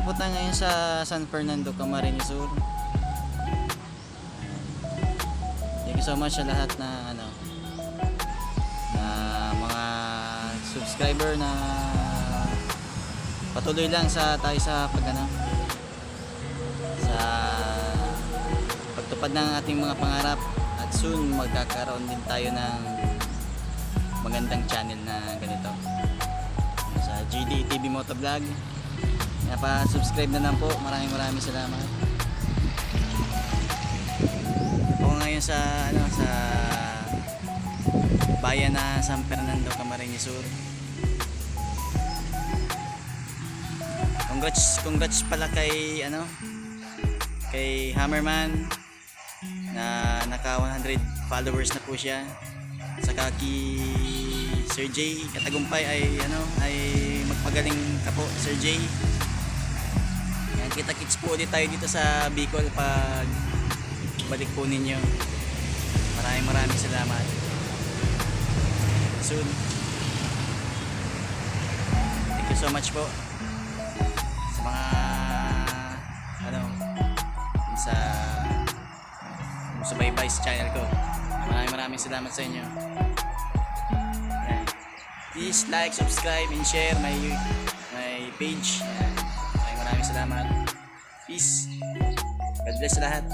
po tayo ngayon sa San Fernando, Camarines Sur. Thank you so much sa lahat na na mga subscriber na patuloy lang sa tayo sa sa pagtupad ng ating mga pangarap, at soon magkakaroon din tayo ng magandang channel na ganito sa GD TV Motovlog. Pa-subscribe na lang po. Maraming salamat. Ako ngayon sa sa bayan na San Fernando, Camarines Sur. Congrats pala kay kay Hammerman na naka 100 followers na po siya. Saka kay Sir J Katagumpay ay magpagaling ka po, Sir J. Kita-kits po ulit tayo dito sa Bicol pag balik po ninyo. Maraming salamat. Soon. Thank you so much po sa mga sa subaybay sa channel ko. Maraming salamat sa inyo. Yan. Please like, subscribe, and share my page. Maraming salamat. Peace. God bless lahat.